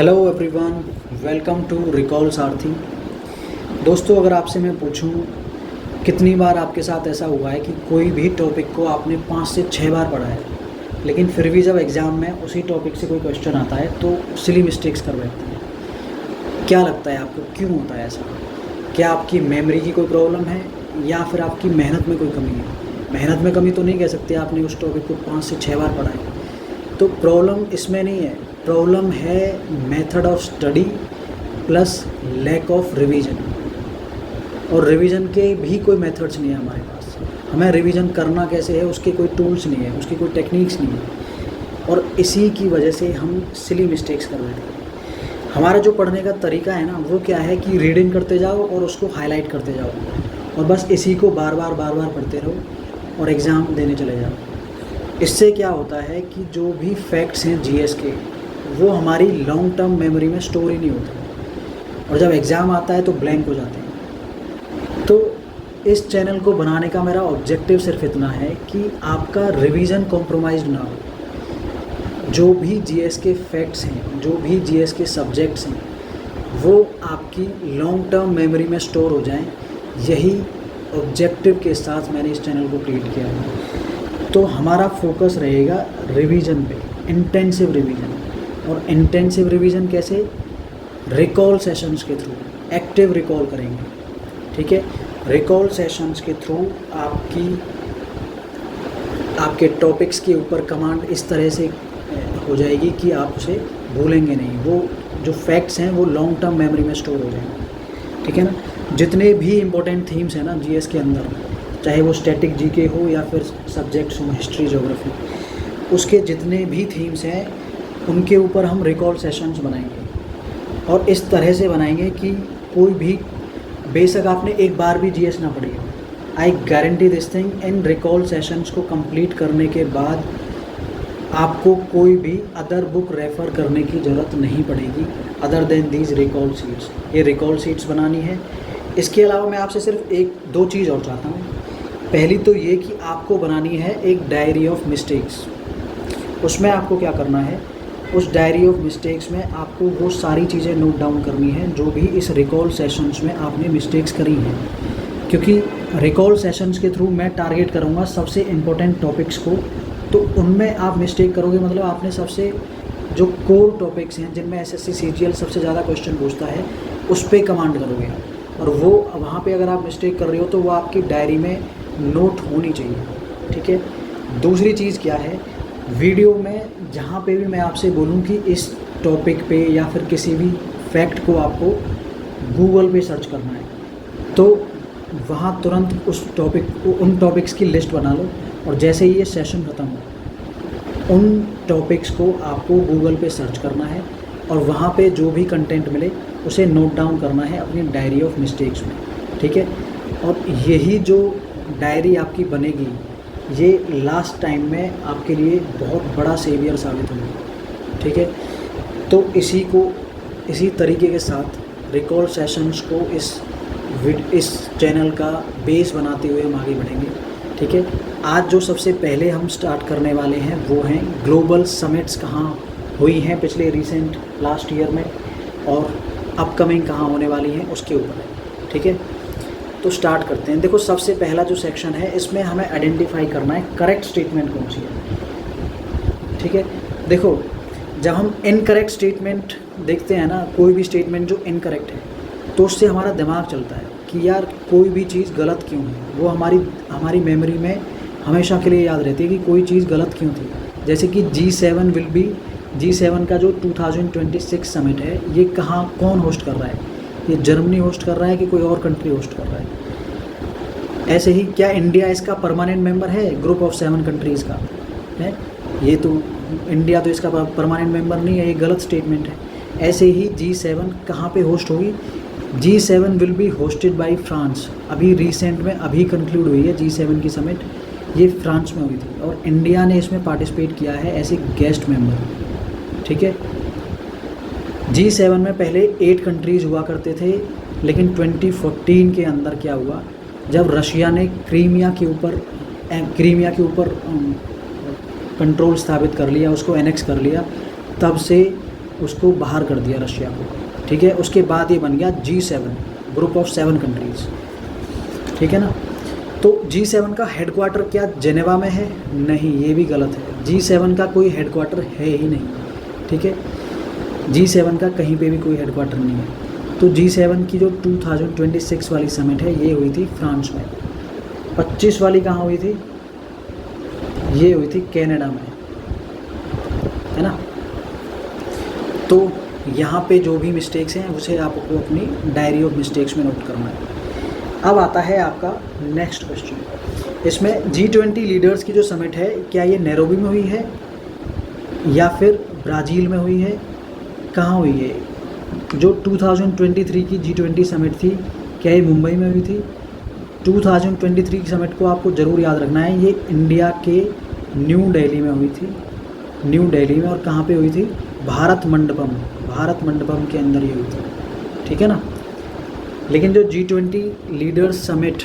Hello everyone, welcome to recall Sarathi. दोस्तों, अगर आपसे मैं पूछूं कितनी बार आपके साथ ऐसा हुआ है कि कोई भी टॉपिक को आपने 5 से 6 बार पढ़ा है, लेकिन फिर भी जब एग्ज़ाम में उसी टॉपिक से कोई क्वेश्चन आता है तो सिली मिस्टेक्स कर बैठते हैं। क्या लगता है आपको, क्यों होता है ऐसा? क्या आपकी मेमोरी की कोई प्रॉब्लम है या फिर आपकी मेहनत में कोई कमी है? मेहनत में कमी तो नहीं कह सकते, आपने उस टॉपिक को 5 से 6 बार पढ़ा है। तो प्रॉब्लम इसमें नहीं है, प्रॉब्लम है method of study plus lack of revision. और रिवीजन के भी कोई मेथड्स नहीं है हमारे पास। हमें रिवीजन करना कैसे है उसके कोई टूल्स नहीं है, उसकी कोई टेक्निक्स नहीं है, और इसी की वजह से हम सिली मिस्टेक्स कर बैठते हैं। हमारा जो पढ़ने का तरीका है ना, वो क्या है कि रीडिंग करते जाओ और उसको हाईलाइट करते जाओ, और बस इसी को बार बार पढ़ते रहो और एग्ज़ाम देने चले जाओ। इससे क्या होता है कि जो भी फैक्ट्स हैं जीएस के, वो हमारी लॉन्ग टर्म मेमोरी में स्टोर ही नहीं होते, और जब एग्ज़ाम आता है तो ब्लैंक हो जाते हैं। तो इस चैनल को बनाने का मेरा ऑब्जेक्टिव सिर्फ इतना है कि आपका रिवीजन कॉम्प्रोमाइज़ ना हो। जो भी जीएस के फैक्ट्स हैं, जो भी जीएस के सब्जेक्ट्स हैं, वो आपकी लॉन्ग टर्म मेमोरी में स्टोर हो जाएं। यही ऑब्जेक्टिव के साथ मैंने इस चैनल को क्रिएट किया है। तो हमारा फोकस रहेगा रिवीजन पे, इंटेंसिव रिवीजन। और इंटेंसिव रिवीजन कैसे? रिकॉल सेशंस के थ्रू, एक्टिव रिकॉल करेंगे, ठीक है। रिकॉल सेशंस के थ्रू आपके टॉपिक्स के ऊपर कमांड इस तरह से हो जाएगी कि आप उसे भूलेंगे नहीं। वो जो फैक्ट्स हैं वो लॉन्ग टर्म मेमोरी में स्टोर हो जाएंगे, ठीक है ना। जितने भी इम्पोर्टेंट थीम्स हैं ना जीएस के अंदर, चाहे वो स्टैटिक जीके हो या फिर सब्जेक्ट्स हो हिस्ट्री ज्योग्राफी, उसके जितने भी थीम्स हैं उनके ऊपर हम रिकॉल सेशंस बनाएंगे। और इस तरह से बनाएंगे कि कोई भी, बेशक आपने एक बार भी जीएस ना पढ़ी हो, I guarantee this thing, in recall sessions को कंप्लीट करने के बाद आपको कोई भी अदर बुक रेफ़र करने की ज़रूरत नहीं पड़ेगी other than these recall sheets. ये रिकॉल शीट्स बनानी है। इसके अलावा मैं आपसे सिर्फ एक दो चीज़ और चाहता हूँ। पहली तो ये कि आपको बनानी है एक डायरी ऑफ मिस्टेक्स। उसमें आपको क्या करना है, उस डायरी ऑफ मिस्टेक्स में आपको वो सारी चीज़ें नोट डाउन करनी है जो भी इस रिकॉल सेशंस में आपने मिस्टेक्स करी हैं। क्योंकि रिकॉल सेशंस के थ्रू मैं टारगेट करूँगा सबसे इम्पोर्टेंट टॉपिक्स को, तो उनमें आप मिस्टेक करोगे मतलब आपने सबसे जो कोर टॉपिक्स हैं जिनमें एसएससी सीजीएल सबसे ज़्यादा क्वेश्चन पूछता है, उस पर कमांड करोगे। और वो वहाँ पे अगर आप मिस्टेक कर रहे हो तो वो आपकी डायरी में नोट होनी चाहिए, ठीक है। दूसरी चीज़ क्या है, वीडियो में जहाँ पे भी मैं आपसे बोलूँ कि इस टॉपिक पे या फिर किसी भी फैक्ट को आपको गूगल पे सर्च करना है, तो वहाँ तुरंत उस टॉपिक को, उन टॉपिक्स की लिस्ट बना लो, और जैसे ही ये सेशन ख़त्म हो उन टॉपिक्स को आपको गूगल पे सर्च करना है, और वहाँ पे जो भी कंटेंट मिले उसे नोट डाउन करना है अपनी डायरी ऑफ मिस्टेक्स में, ठीक है। और यही जो डायरी आपकी बनेगी, ये लास्ट टाइम में आपके लिए बहुत बड़ा सेवियर साबित होगी, ठीक है। तो इसी तरीके के साथ रिकॉल सेशंस को इस चैनल का बेस बनाते हुए हम आगे बढ़ेंगे, ठीक है। आज जो सबसे पहले हम स्टार्ट करने वाले हैं वो हैं ग्लोबल समिट्स कहाँ हुई हैं पिछले रिसेंट लास्ट ईयर में, और अपकमिंग कहाँ होने वाली हैं उसके ऊपर, ठीक है। तो स्टार्ट करते हैं। देखो, सबसे पहला जो सेक्शन है इसमें हमें आइडेंटिफाई करना है करेक्ट स्टेटमेंट कौन सी है, ठीक है। देखो, जब हम इनकरेक्ट स्टेटमेंट देखते हैं ना, कोई भी स्टेटमेंट जो इनकरेक्ट है, तो उससे हमारा दिमाग चलता है कि यार कोई भी चीज़ गलत क्यों है। वो हमारी मेमोरी में हमेशा के लिए याद रहती है कि कोई चीज़ गलत क्यों थी। जैसे कि G7 का जो 2026 समिट है, ये कौन होस्ट कर रहा है? ये जर्मनी होस्ट कर रहा है कि कोई और कंट्री होस्ट कर रहा है? ऐसे ही क्या इंडिया इसका परमानेंट मेंबर है? ग्रुप ऑफ 7 कंट्रीज़ का है ये, तो इंडिया तो इसका परमानेंट मेंबर नहीं है, ये गलत स्टेटमेंट है। ऐसे ही G7 कहाँ पे होस्ट होगी? G7 will be hosted by France. अभी रिसेंट में अभी कंक्लूड हुई है G7 की समिट, ये फ्रांस में हुई थी, और इंडिया ने इसमें पार्टिसिपेट किया है एज ए गेस्ट मेंबर, ठीक है। G7 में पहले 8 कंट्रीज़ हुआ करते थे, लेकिन 2014 के अंदर क्या हुआ, जब रशिया ने क्रीमिया के ऊपर कंट्रोल स्थापित कर लिया, उसको एनेक्स कर लिया, तब से उसको बाहर कर दिया रशिया को, ठीक है। उसके बाद ये बन गया G7, ग्रुप ऑफ 7 कंट्रीज़, ठीक है ना। तो G7 का हेडक्वार्टर क्या जेनेवा में है? नहीं, ये भी गलत है। G7 का कोई हेडक्वार्टर है ही नहीं, ठीक है। G7 का कहीं पे भी कोई हेडक्वार्टर नहीं है। तो G7 की जो 2026 वाली समिट है ये हुई थी फ्रांस में। 25 वाली कहाँ हुई थी? ये हुई थी कनाडा में, है ना। तो यहाँ पे जो भी मिस्टेक्स हैं उसे आपको अपनी डायरी ऑफ मिस्टेक्स में नोट करना है। अब आता है आपका नेक्स्ट क्वेश्चन। इसमें G20 लीडर्स की जो समिट है क्या ये नैरोबी में हुई है या फिर ब्राज़ील में हुई है? कहाँ हुई है? जो 2023 की G20 समिट थी क्या ये मुंबई में हुई थी? 2023 की समिट को आपको ज़रूर याद रखना है, ये इंडिया के न्यू दिल्ली में हुई थी, न्यू दिल्ली में। और कहाँ पे हुई थी? भारत मंडपम के अंदर ही हुई थी, ठीक है ना। लेकिन जो G20 लीडर्स समिट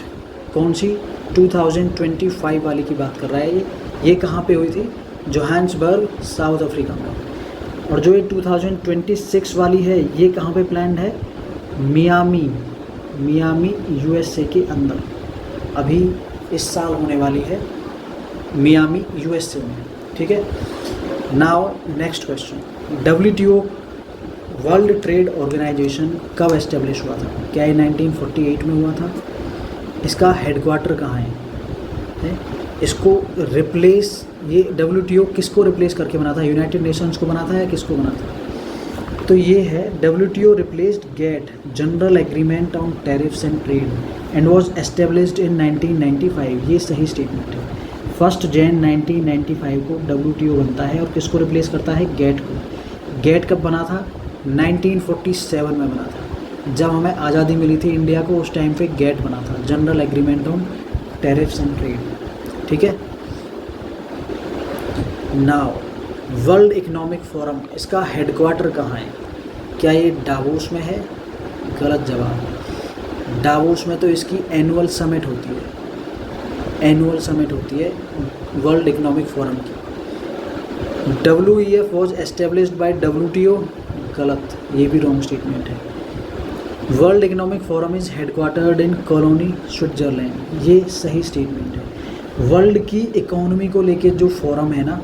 कौन सी 2025 वाली की बात कर रहा है ये कहाँ पे हुई थी? जोहान्सबर्ग, साउथ अफ्रीका में। और जो ये 2026 वाली है ये कहाँ पे प्लान्ड है? मियामी USA के अंदर, अभी इस साल होने वाली है मियामी USA में, ठीक है। Now next question, WTO world trade organisation कब एस्टेब्लिश हुआ था? क्या ये 1948 में हुआ था? इसका हेडक्वार्टर कहाँ है? इसको रिप्लेस, ये WTO किसको रिप्लेस करके बना था? यूनाइटेड नेशंस को बना था या किसको बना था? तो ये है WTO replaced GATT, general agreement on tariffs and trade, and was established in 1995। ये सही स्टेटमेंट है। 1 जनवरी 1995 को WTO बनता है और किसको रिप्लेस करता है? GATT को। GATT कब बना था? 1947 में बना था। जब हमें आज़ादी मिली थी इंडिया को उस टाइम पे GATT बना था, general agreement on tariffs and trade, ठीक है। नाउ वर्ल्ड इकोनॉमिक फोरम, इसका हेडक्वार्टर कहाँ है? क्या ये डावोस में है? गलत जवाब। डावोस में तो इसकी एनुअल समिट होती है वर्ल्ड इकोनॉमिक फोरम की। WEF was established by WTO, गलत, ये भी रॉन्ग स्टेटमेंट है। World economic forum is headquartered in colony, Switzerland, ये सही स्टेटमेंट है। वर्ल्ड की इकोनॉमी को लेके जो फोरम है ना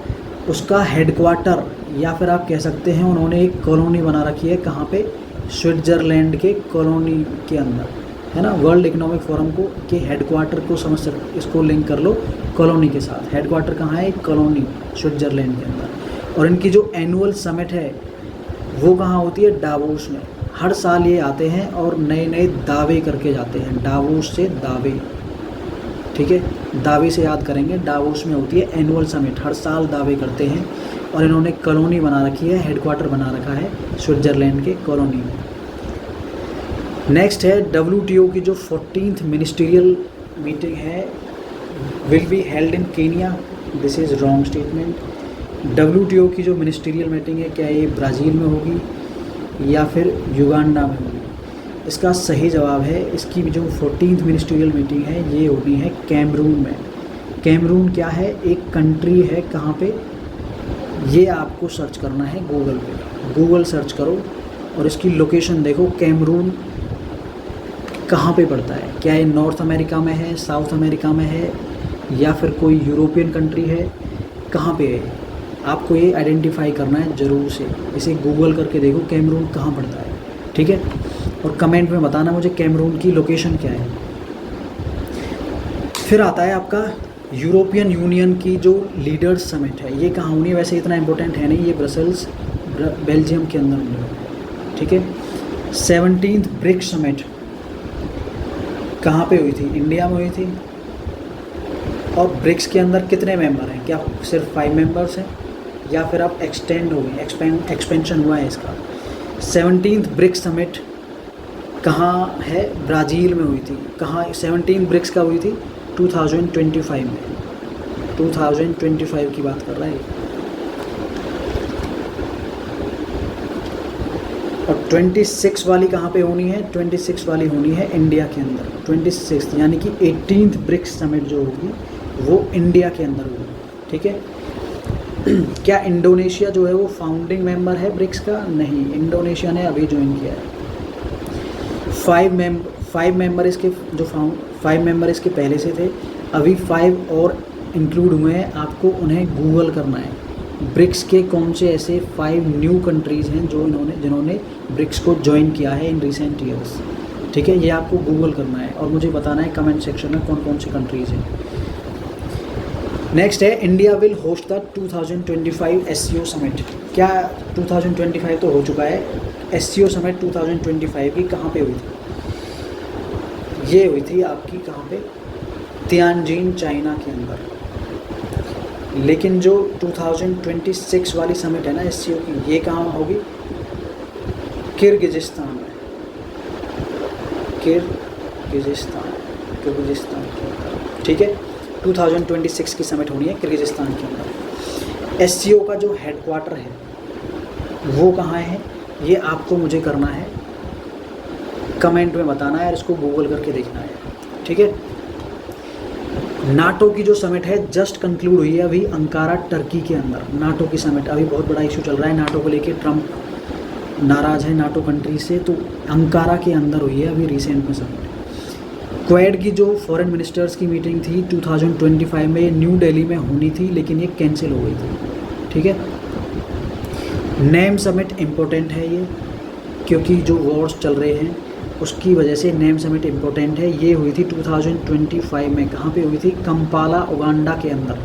उसका हेडक्वार्टर, या फिर आप कह सकते हैं उन्होंने एक कॉलोनी बना रखी है, कहाँ पे? स्विट्ज़रलैंड के कॉलोनी के अंदर, है ना। वर्ल्ड इकोनॉमिक फोरम को के हेडक्वार्टर को समझ सकते, इसको लिंक कर लो कॉलोनी के साथ। हेडक्वार्टर कहाँ है? एक कॉलोनी स्विट्ज़रलैंड के अंदर। और इनकी जो एनुअल समिट है वो कहाँ होती है? डावोस में। हर साल ये आते हैं और नए नए दावे करके जाते हैं, डावोस से दावे, ठीक है। दावे से याद करेंगे, डावोस में होती है एनुअल समिट, हर साल दावे करते हैं। और इन्होंने कॉलोनी बना रखी है, हेडक्वार्टर बना रखा है स्विट्ज़रलैंड के कॉलोनी में। नेक्स्ट है WTO की जो 14th मिनिस्ट्रियल मीटिंग है will be held in Kenya, this is wrong statement. WTO की जो मिनिस्ट्रियल मीटिंग है क्या ये ब्राज़ील में होगी या फिर युगांडा में होगी? इसका सही जवाब है, इसकी जो 14th मिनिस्ट्रियल मीटिंग है ये होनी है कैमरून में। कैमरून क्या है? एक कंट्री है, कहाँ पे? ये आपको सर्च करना है गूगल पे, गूगल सर्च करो और इसकी लोकेशन देखो, कैमरून कहाँ पे पड़ता है? क्या ये नॉर्थ अमेरिका में है, साउथ अमेरिका में है या फिर कोई यूरोपियन कंट्री है? कहाँ पे है? आपको ये आइडेंटिफाई करना है ज़रूर से, इसे गूगल करके देखो कैमरून कहाँ पड़ता है, ठीक है। और कमेंट में बताना मुझे कैमरून की लोकेशन क्या है। फिर आता है आपका यूरोपियन यूनियन की जो लीडर्स समिट है, ये कहाँ होनी है? वैसे इतना इम्पोर्टेंट है नहीं, ये ब्रसेल्स बेल्जियम के अंदर होनी है, ठीक है। 17th ब्रिक्स समिट कहाँ पे हुई थी? इंडिया में हुई थी। और ब्रिक्स के अंदर कितने मेंबर हैं? क्या सिर्फ 5 मेंबर्स हैं या फिर आप एक्सटेंड हो गई, एक्सपेंशन हुआ है इसका? 17th ब्रिक्स समिट कहाँ है? ब्राज़ील में हुई थी। कहाँ 17 ब्रिक्स का हुई थी? 2025 में, 2025 की बात कर रहा है। और 26 वाली कहाँ पे होनी है? 26 वाली होनी है इंडिया के अंदर। 26 यानी कि 18th ब्रिक्स समिट जो होगी वो इंडिया के अंदर होगी, ठीक है। क्या इंडोनेशिया जो है वो फाउंडिंग मेंबर है ब्रिक्स का? नहीं, इंडोनेशिया ने अभी ज्वाइन किया है। 5 मेंबर इसके जो 5 मेंबर इसके पहले से थे, अभी 5 और इंक्लूड हुए हैं। आपको उन्हें गूगल करना है, ब्रिक्स के कौन से ऐसे 5 न्यू कंट्रीज़ हैं जिन्होंने ब्रिक्स को ज्वाइन किया है इन रिसेंट ईयर्स। ठीक है, ये आपको गूगल करना है और मुझे बताना है कमेंट सेक्शन में कौन कौन सी कंट्रीज़ हैं। नेक्स्ट है, India will host the 2025 SCO summit. क्या 2025 तो हो चुका है, SCO समिट 2025 की कहाँ पे हुई थी? ये हुई थी आपकी कहाँ पे? तियानजिन, चाइना के अंदर। लेकिन जो 2026 वाली समिट है ना SCO की, ये कहाँ होगी? किर्गिजिस्तान में। किर्गिजिस्तान के अंदर। ठीक है, 2026 की समिट होनी है किर्गिजिस्तान के अंदर। SCO का जो हेडक्वार्टर है वो कहाँ है, ये आपको मुझे करना है, कमेंट में बताना है और इसको गूगल करके देखना है। ठीक है, नाटो की जो समिट है जस्ट कंक्लूड हुई है अभी अंकारा, टर्की के अंदर। नाटो की समिट, अभी बहुत बड़ा इशू चल रहा है नाटो को लेके, ट्रम्प नाराज़ है नाटो कंट्री से, तो अंकारा के अंदर हुई है अभी रिसेंट में समिट। क्वेड की जो फॉरेन मिनिस्टर्स की मीटिंग थी 2025 में न्यू दिल्ली में होनी थी, लेकिन ये कैंसिल हो गई थी। ठीक है, नेम समिट इम्पोर्टेंट है ये, क्योंकि जो वॉर्स चल रहे हैं उसकी वजह से नेम समिट इम्पोर्टेंट है। ये हुई थी 2025 में, कहाँ पे हुई थी? कंपाला, उगांडा के अंदर।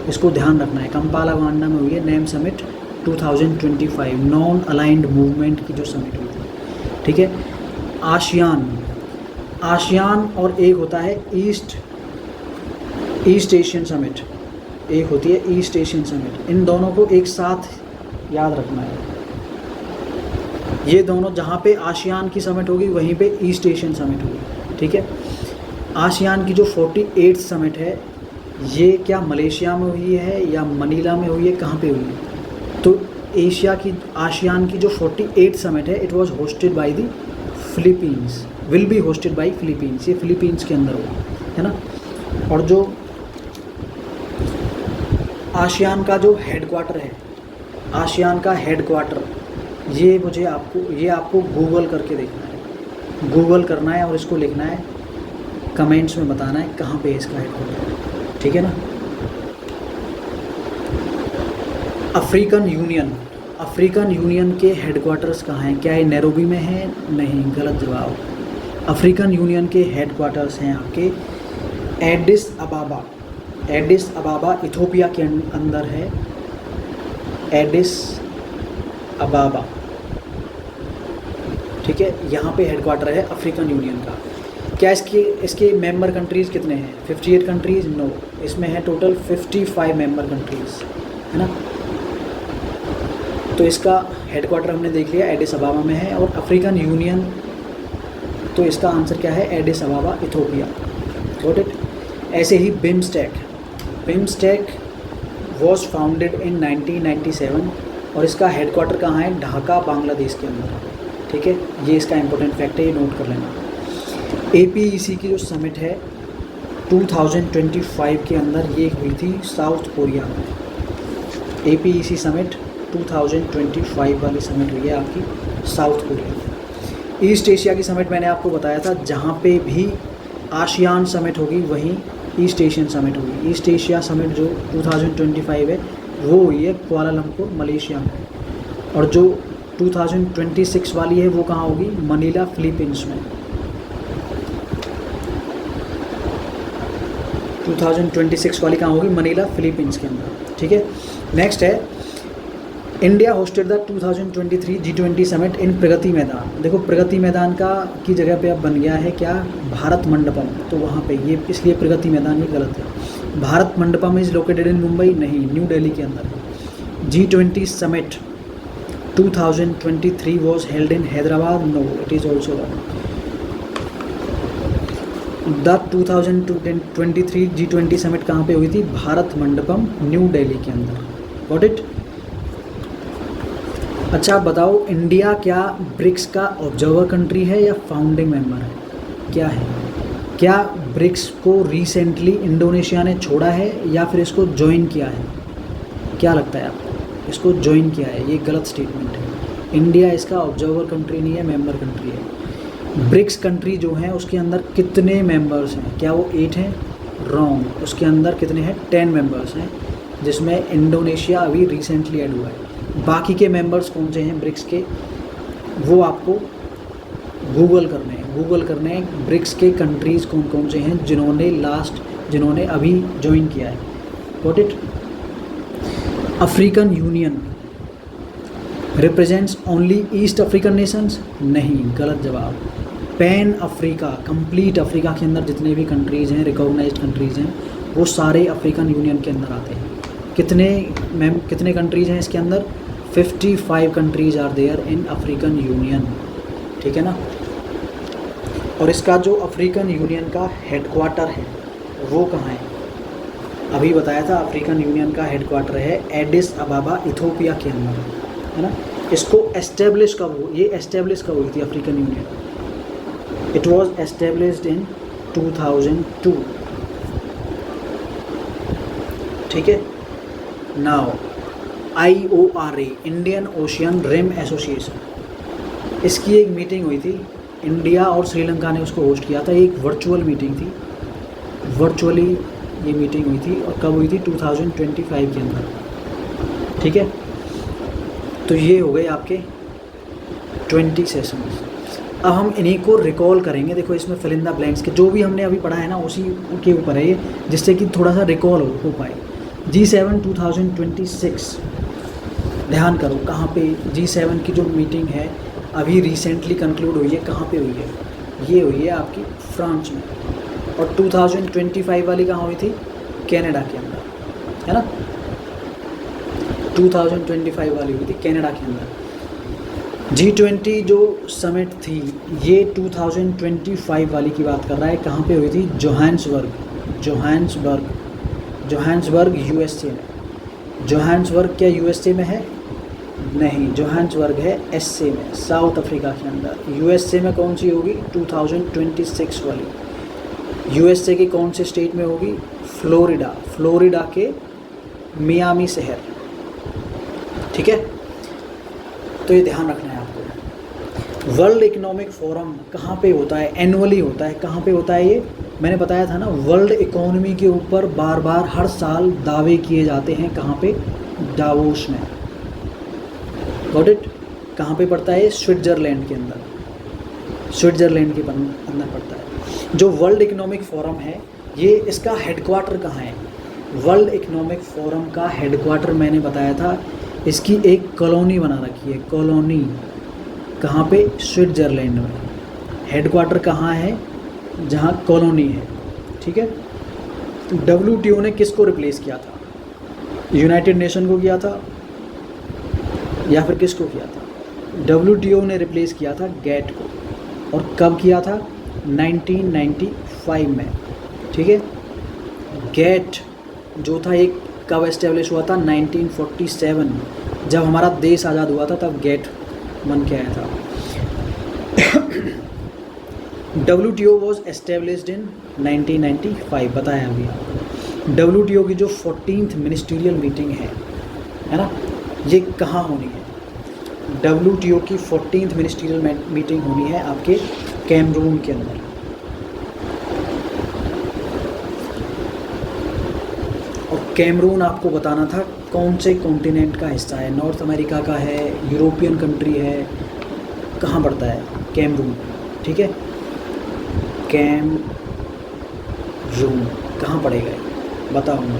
इसको ध्यान रखना है, कंपाला उगांडा में हुई है name summit 2025, non aligned movement की जो समिट हुई थी। ठीक है, आसियान और एक होता है ईस्ट एशियन समिट, एक होती है ईस्ट एशियन समिट। इन दोनों को एक साथ याद रखना है। ये दोनों, जहाँ पे आसियान की समिट होगी वहीं पे ईस्ट एशियन समिट होगी। ठीक है, आसियान की जो 48 समिट है ये क्या मलेशिया में हुई है या मनीला में हुई है, कहाँ पे हुई है? तो आसियान की जो 48 समिट है it was hosted by the Philippines, will be hosted by Philippines. ये फिलीपींस के अंदर होगा, है ना। और जो आसियान का जो हेडक्वार्टर है, आसियान का हेडक्वार्टर, ये आपको गूगल करके देखना है, गूगल करना है और इसको लिखना है, कमेंट्स में बताना है कहाँ पे इसका हेडक्वार्टर है। ठीक है ना। अफ्रीकन यूनियन के हेडक्वार्टर्स कहाँ हैं? क्या ये नैरोबी में है? नहीं, गलत जवाब। अफ्रीकन यूनियन के हेडक्वार्टर्स हैं आपके एडिस अबाबा इथोपिया के अंदर है, एडिस अबाबा। ठीक है, यहाँ पे हेडक्वार्टर है अफ्रीकन यूनियन का। क्या इसके मेंबर कंट्रीज़ कितने हैं? 58 कंट्रीज़? नो, इसमें है टोटल 55 मेंबर कंट्रीज़, है ना। तो इसका हेडक्वार्टर हमने देख लिया, एडिस अबाबा में है। और अफ्रीकन यूनियन, तो इसका आंसर क्या है? Addis Ababa, Ethiopia. Got it. ऐसे ही बिम्स्टेक वॉज फाउंडेड इन 1997 और इसका हेडक्वार्टर कहाँ है? ढाका, बांग्लादेश के अंदर। ठीक है, ये इसका इंपॉर्टेंट फैक्ट है, ये नोट कर लेना। APEC की जो समिट है 2025 के अंदर, ये हुई थी साउथ कोरिया में। APEC समिट 2025 वाली समिट हुई है आपकी साउथ कोरिया में। ईस्ट एशिया की समिट मैंने आपको बताया था, जहाँ पे भी आसियान समिट होगी वहीं ईस्ट एशियन समिट होगी। ईस्ट एशिया समिट जो 2025 है वो हुई है कुआलालंपुर, मलेशिया में। और जो 2026 वाली है वो कहाँ होगी? मनीला, फिलीपींस में। 2026 वाली कहाँ होगी? मनीला, फिलीपींस के अंदर। ठीक है, नेक्स्ट है, India hosted the 2023 G20 summit in Pragati Maidan. देखो, प्रगति मैदान की जगह पे अब बन गया है क्या? भारत मंडपम। तो वहाँ पे ये, इसलिए प्रगति मैदान ये गलत है। Bharat Mandapam is located in Mumbai? नहीं, न्यू दिल्ली के अंदर। G20 summit 2023 was held in Hyderabad? No, it is also wrong. The 2023 G20 summit कहाँ पे हुई थी? भारत मंडपम, न्यू दिल्ली के अंदर। Got it. अच्छा, बताओ, इंडिया क्या ब्रिक्स का ऑब्जर्वर कंट्री है या फाउंडिंग मेंबर है? क्या है? क्या ब्रिक्स को रिसेंटली इंडोनेशिया ने छोड़ा है या फिर इसको ज्वाइन किया है? क्या लगता है आपको? इसको ज्वाइन किया है, ये गलत स्टेटमेंट है। इंडिया इसका ऑब्जर्वर कंट्री नहीं है, मेंबर कंट्री है। ब्रिक्स कंट्री जो है उसके अंदर कितने मेंबर्स हैं? क्या वो 8 हैं? रॉन्ग, उसके अंदर कितने हैं? 10 मेंबर्स हैं, जिसमें इंडोनेशिया अभी रिसेंटली ऐड हुआ है। बाकी के मेंबर्स कौन से हैं ब्रिक्स के, वो आपको गूगल करने हैं ब्रिक्स के कंट्रीज़ कौन कौन से हैं जिन्होंने अभी ज्वाइन किया है। Got it? African union represents only east African Nations? नहीं, गलत जवाब। पैन अफ्रीका, कंप्लीट अफ्रीका के अंदर जितने भी कंट्रीज़ हैं, रिकॉग्नाइज्ड कंट्रीज़ हैं, वो सारे अफ्रीकन यूनियन के अंदर आते हैं। कितने कंट्रीज़ हैं इसके अंदर? 55 countries are there in African union, ठीक है ना। और इसका जो अफ्रीकन यूनियन का हेडक्वार्टर है वो कहाँ है? अभी बताया था अफ्रीकन यूनियन का हेडक्वार्टर है एडिस अबाबा, इथोपिया के अंदर, है ना। इसको एस्टेब्लिश कब हुई थी African union? It was established in 2002, ठीक है। Now IORA, Indian ocean rim association, इसकी एक मीटिंग हुई थी, इंडिया और श्रीलंका ने उसको होस्ट किया था। एक वर्चुअल मीटिंग थी, वर्चुअली ये मीटिंग हुई थी। और कब हुई थी? 2025 के अंदर, ठीक है। तो ये हो गए आपके 20 सेशंस। अब हम इन्हीं को रिकॉल करेंगे। देखो इसमें फिल इन द ब्लैंक्स के जो भी हमने अभी पढ़ा है ना उसी के ऊपर है ये, जिससे कि थोड़ा सा रिकॉल हो पाए। G7 2026, ध्यान करो कहाँ पे G7 की जो मीटिंग है अभी रिसेंटली कंक्लूड हुई है, कहाँ पे हुई है? ये हुई है आपकी फ्रांस में। और 2025 वाली कहाँ हुई थी? कनाडा के अंदर, है ना। 2025 वाली हुई थी कनाडा के अंदर। G20 जो समिट थी ये 2025 वाली की बात कर रहा है। कहाँ पे हुई थी? जोहान्सबर्ग USA में। जोहान्सबर्ग क्या USA में है? नहीं, जोहान्सबर्ग है SA में, साउथ अफ्रीका के अंदर। USA में कौन सी होगी? 2026 वाली। USA के कौन से स्टेट में होगी? फ्लोरिडा के मियामी शहर, ठीक है। तो ये ध्यान रखना है आपको। वर्ल्ड इकोनॉमिक फोरम कहाँ पे होता है? एनुअली होता है। कहाँ पे होता है ये? मैंने बताया था ना, वर्ल्ड इकोनॉमी के ऊपर बार बार हर साल दावे किए जाते हैं। कहाँ पे? डावोस में। Got it? कहाँ पे पड़ता है? स्विट्ज़रलैंड के अंदर, स्विट्ज़रलैंड के अंदर पड़ता है। जो वर्ल्ड इकोनॉमिक फोरम है ये, इसका हेडक्वार्टर कहाँ है? वर्ल्ड इकोनॉमिक फोरम का हेडक्वार्टर मैंने बताया था, इसकी एक कॉलोनी बना रखी है, कॉलोनी। कहाँ पे? स्विट्ज़रलैंड में। हेडक्वार्टर कहाँ है? जहाँ कॉलोनी है, ठीक है। WTO ने किसको रिप्लेस किया था? यूनाइटेड नेशन को किया था या फिर किसको किया था? WTO ने रिप्लेस किया था GATT को। और कब किया था? 1995 में, ठीक है। GATT जो था एक कब एस्टेब्लिश हुआ था? 1947, जब हमारा देश आज़ाद हुआ था तब GATT बन के आया था। WTO वॉज एस्टेब्लिश्ड इन 1995, बताया अभी आपको। WTO की जो 14th मिनिस्ट्रियल मीटिंग है ना, ये कहाँ होनी है? WTO की 14th मिनिस्ट्रियल मीटिंग होनी है आपके कैमरून के अंदर। और कैमरून आपको बताना था कौन से कॉन्टिनेंट का हिस्सा है, नॉर्थ अमेरिका का है, यूरोपियन कंट्री है, कहाँ पड़ता है कैमरून, ठीक है। कैमरून कहाँ पड़ेगा बताऊँगा।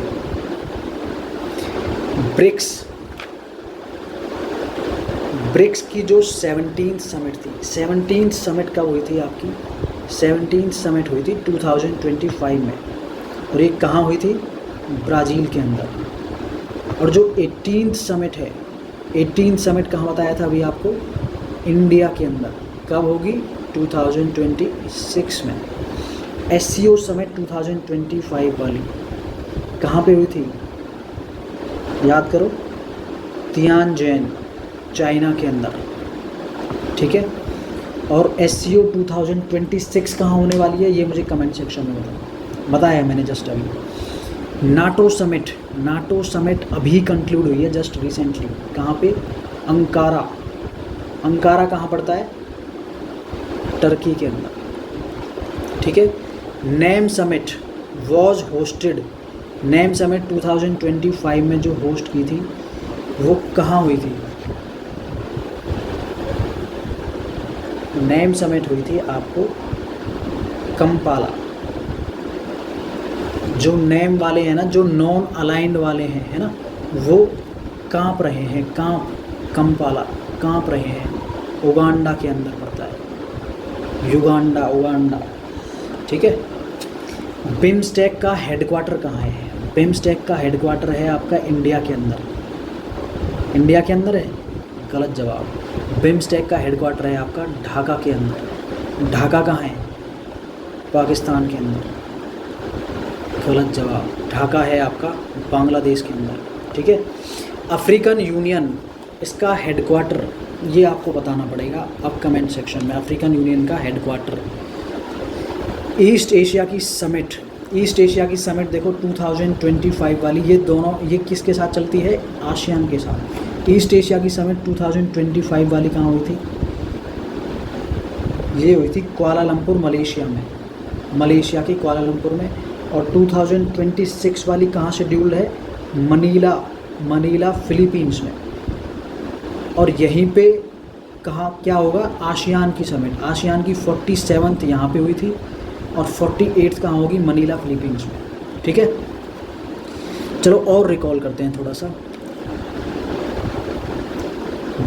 ब्रिक्स की जो 17th समिट थी, 17th समिट कब हुई थी आपकी? 17th समिट हुई थी 2025 में। और ये कहाँ हुई थी? ब्राज़ील के अंदर। और जो 18th समिट है, 18th समिट कहाँ बताया था अभी आपको? इंडिया के अंदर। कब होगी? 2026 में। SCO समिट 2025 वाली कहाँ पे हुई थी? याद करो, तियानजिन, चाइना के अंदर, ठीक है। और SCO 2026 कहाँ होने वाली है ये मुझे कमेंट सेक्शन में बताया है मैंने जस्ट अभी। नाटो समिट नाटो समिट अभी कंक्लूड हुई है जस्ट रिसेंटली। कहाँ पे? अंकारा। अंकारा कहाँ पड़ता है? टर्की के अंदर, ठीक है। Name summit was hosted, name summit 2025 में जो होस्ट की थी वो कहाँ हुई थी? नेम समिट हुई थी आपको कंपाला। जो नेम वाले हैं ना, जो नॉन अलाइंड वाले हैं, है ना, वो कांप रहे हैं, कंपाला कांप रहे हैं। उगांडा के अंदर पड़ता है, उगांडा, ठीक है। बिम्स्टेक का हेडक्वार्टर कहाँ है? बिम्स्टेक का हेडक्वार्टर है आपका इंडिया के अंदर। इंडिया के अंदर है? गलत जवाब। बिम्स्टेक का हेडक्वार्टर है आपका ढाका के अंदर। ढाका कहाँ है? पाकिस्तान के अंदर। गलत जवाब। ढाका है आपका बांग्लादेश के अंदर, ठीक है। अफ्रीकन यूनियन, इसका हेडक्वार्टर ये आपको बताना पड़ेगा अब कमेंट सेक्शन में। अफ्रीकन यूनियन का हेडक्वार्टर। ईस्ट एशिया की समिट, ईस्ट एशिया की समिट देखो 2025 वाली, ये दोनों, ये किसके साथ चलती है? आसियान के साथ। ईस्ट एशिया की समिट 2025 वाली कहाँ हुई थी? ये हुई थी कुआलालंपुर, मलेशिया में, मलेशिया के कुआलालंपुर में। और 2026 वाली कहाँ शेड्यूल्ड है? मनीला फिलीपींस में। और यहीं पे कहाँ क्या होगा? आसियान की समिट, आसियान की 47th यहाँ पे हुई थी और 48th कहाँ होगी? मनीला फिलीपींस में, ठीक है। चलो और रिकॉल करते हैं थोड़ा सा।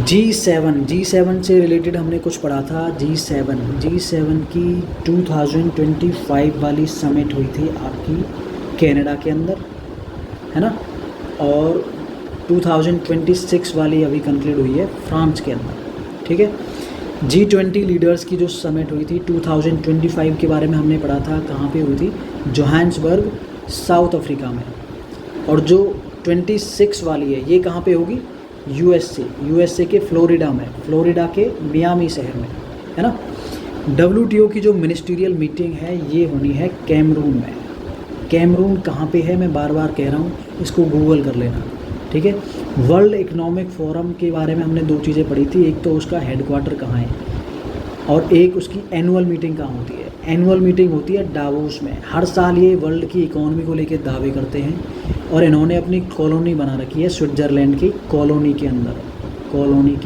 G7 से रिलेटेड हमने कुछ पढ़ा था। G7 की 2025 वाली समिट हुई थी आपकी कनाडा के अंदर, है ना, और 2026 वाली अभी कंक्लूड हुई है फ्रांस के अंदर, ठीक है। G20 लीडर्स की जो समिट हुई थी 2025 के बारे में हमने पढ़ा था। कहाँ पे हुई थी? जोहान्सबर्ग, साउथ अफ्रीका में। और जो 26 वाली है ये कहाँ पे होगी? यूएसए के फ्लोरिडा में, फ्लोरिडा के मियामी शहर में, है ना। WTO की जो मिनिस्ट्रियल मीटिंग है ये होनी है कैमरून में। कैमरून कहाँ पे है? मैं बार बार कह रहा हूँ, इसको गूगल कर लेना, ठीक है। वर्ल्ड इकोनॉमिक फोरम के बारे में हमने दो चीज़ें पढ़ी थी, एक तो उसका हेडक्वार्टर कहाँ है और एक उसकी एनुअल मीटिंग कहाँ होती है। एनुअल मीटिंग होती है डावोस में। हर साल ये वर्ल्ड की इकोनॉमी को लेकर दावे करते हैं और इन्होंने अपनी कॉलोनी बना रखी है स्विट्ज़रलैंड की कॉलोनी के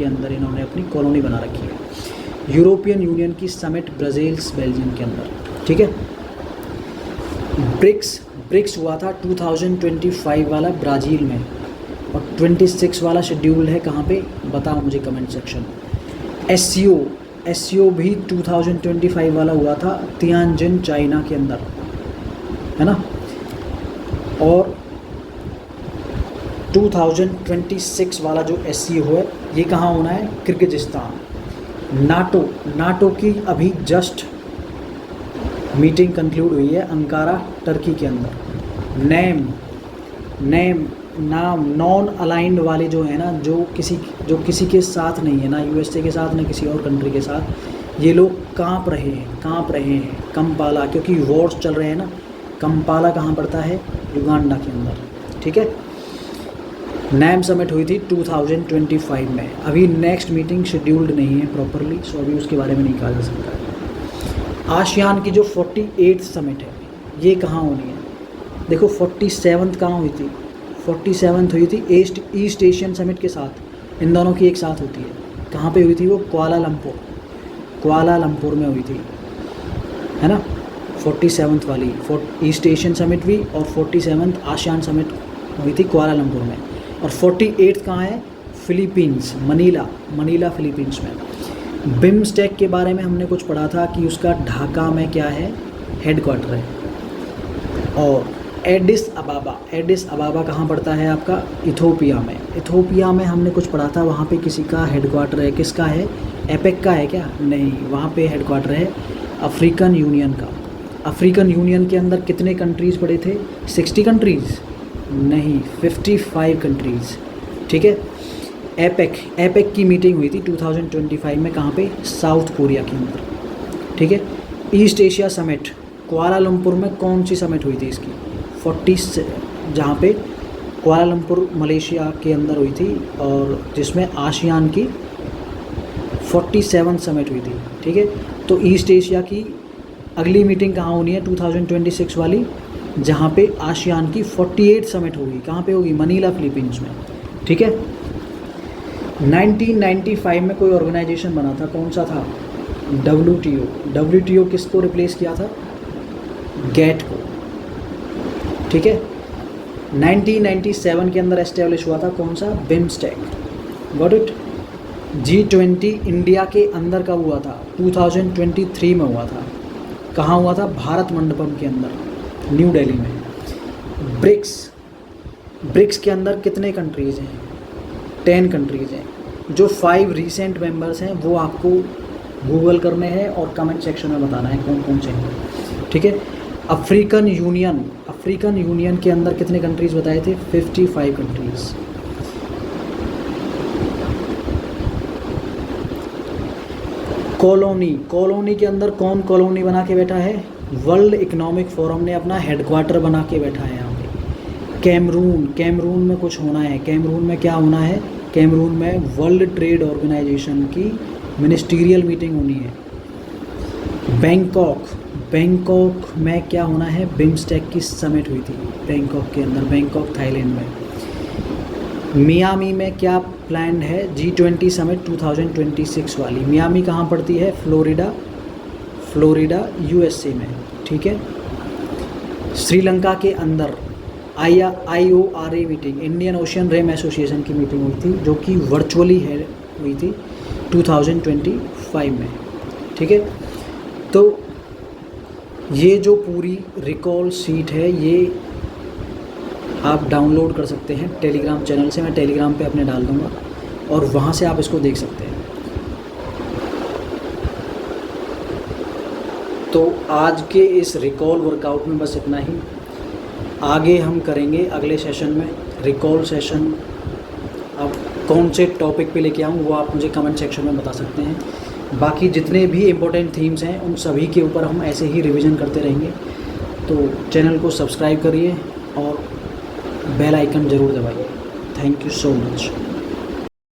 अंदर इन्होंने अपनी कॉलोनी बना रखी है। यूरोपियन यूनियन की समिट ब्राज़ील्स, बेल्जियम के अंदर, ठीक है। ब्रिक्स हुआ था 2025 वाला ब्राज़ील में और 26 वाला शेड्यूल है कहाँ पे? बताओ मुझे कमेंट सेक्शन। SCO भी 2025 वाला हुआ था तियानजिन, चाइना के अंदर, है ना। और 2026 वाला जो SCO है ये कहाँ होना है? किर्गिज़स्तान। नाटो की अभी जस्ट मीटिंग कंक्लूड हुई है अंकारा, टर्की के अंदर। नाम नॉन अलाइंड वाले जो है ना, जो किसी के साथ नहीं है ना, यूएसए के साथ ना किसी और कंट्री के साथ, ये लोग कांप रहे हैं कंपाला, क्योंकि वॉर्स चल रहे हैं ना। कंपाला कहाँ पड़ता है? युगांडा के अंदर, ठीक है। नैम समिट हुई थी 2025 में। अभी नेक्स्ट मीटिंग शेड्यूल्ड नहीं है प्रॉपरली, सो अभी उसके बारे में नहीं कहा जा सकता है। आसियान की जो 48th समिट है ये कहाँ होनी है? देखो 47th कहाँ हुई थी? 47th हुई थी ईस्ट एशियन समिट के साथ, इन दोनों की एक साथ होती है। कहाँ पे हुई थी वो? कुआलालंपुर में हुई थी, है ना। 47th वाली ईस्ट एशियन समिट भी और 47th आसियान समिट हुई थी कुआलालंपुर में। और 48th कहाँ है? फिलीपींस, मनीला फिलीपींस में। बिम्स्टेक के बारे में हमने कुछ पढ़ा था कि उसका ढाका में क्या है? हेडक्वार्टर है। और एडिस अबाबा कहाँ पड़ता है आपका? इथोपिया में हमने कुछ पढ़ा था, वहाँ पे किसी का हेडक्वार्टर है। किसका है? एपेक का है क्या? नहीं, वहाँ पे हेडक्वार्टर है अफ्रीकन यूनियन का। अफ्रीकन यूनियन के अंदर कितने कंट्रीज़ पड़े थे? 60 कंट्रीज़ नहीं, 55 कंट्रीज़, ठीक है। एपेक की मीटिंग हुई थी 2025 में, कहाँ पे? साउथ कोरिया के अंदर, ठीक है। ईस्ट एशिया समिट कुआलालंपुर में कौन सी समिट हुई थी इसकी? 40, जहाँ पे कुआलालंपुर मलेशिया के अंदर हुई थी, और जिसमें आसियान की 47 समिट हुई थी। ठीक है, तो ईस्ट एशिया की अगली मीटिंग कहाँ होनी है 2026 वाली, जहाँ पे आसियान की 48 समिट होगी। कहाँ पे होगी? मनीला, फिलीपींस में। ठीक है, 1995 में कोई ऑर्गेनाइजेशन बना था, कौन सा था? WTO। WTO किसको रिप्लेस किया था? गेट को। ठीक है, 1997 के अंदर एस्टेब्लिश हुआ था, कौन सा? BIMSTEC. Got it. G20 India के अंदर कब हुआ था? 2023 में हुआ था। कहाँ हुआ था? भारत मंडपम के अंदर, न्यू दिल्ली में। ब्रिक्स के अंदर कितने कंट्रीज़ हैं? 10 कंट्रीज़ हैं। जो 5 रिसेंट मेंबर्स हैं वो आपको गूगल करने हैं और कमेंट सेक्शन में बताना है कौन कौन से हैं। ठीक है, अफ्रीकन यूनियन के अंदर कितने कंट्रीज़ बताए थे? 55 कंट्रीज़। कॉलोनी के अंदर कौन कॉलोनी बना के बैठा है? वर्ल्ड इकोनॉमिक फोरम ने अपना हेडक्वार्टर बना के बैठा है यहाँ पे। कैमरून में कुछ होना है। कैमरून में क्या होना है? कैमरून में वर्ल्ड ट्रेड ऑर्गेनाइजेशन की मिनिस्टीरियल मीटिंग होनी है। बैंकॉक में क्या होना है? बिम्स्टेक की समिट हुई थी बैंकॉक के अंदर, बैंकॉक थाईलैंड में। मियामी में क्या प्लान है? G20 समिट 2026 वाली। मियामी कहाँ पड़ती है? फ्लोरिडा USA में। ठीक है, श्रीलंका के अंदर IORA meeting, Indian ocean rim association की मीटिंग हुई थी, जो कि वर्चुअली हुई थी 2025 में। ठीक है, तो ये जो पूरी रिकॉल शीट है ये आप डाउनलोड कर सकते हैं टेलीग्राम चैनल से। मैं टेलीग्राम पे अपने डाल दूँगा और वहाँ से आप इसको देख सकते हैं। तो आज के इस रिकॉल वर्कआउट में बस इतना ही। आगे हम करेंगे अगले सेशन में रिकॉल सेशन। अब कौन से टॉपिक पे लेके आऊँ वो आप मुझे कमेंट सेक्शन में बता सकते हैं। बाकी जितने भी इम्पोर्टेंट थीम्स हैं उन सभी के ऊपर हम ऐसे ही रिवीजन करते रहेंगे। तो चैनल को सब्सक्राइब करिए और बेल आइकन ज़रूर दबाइए। Thank you so much.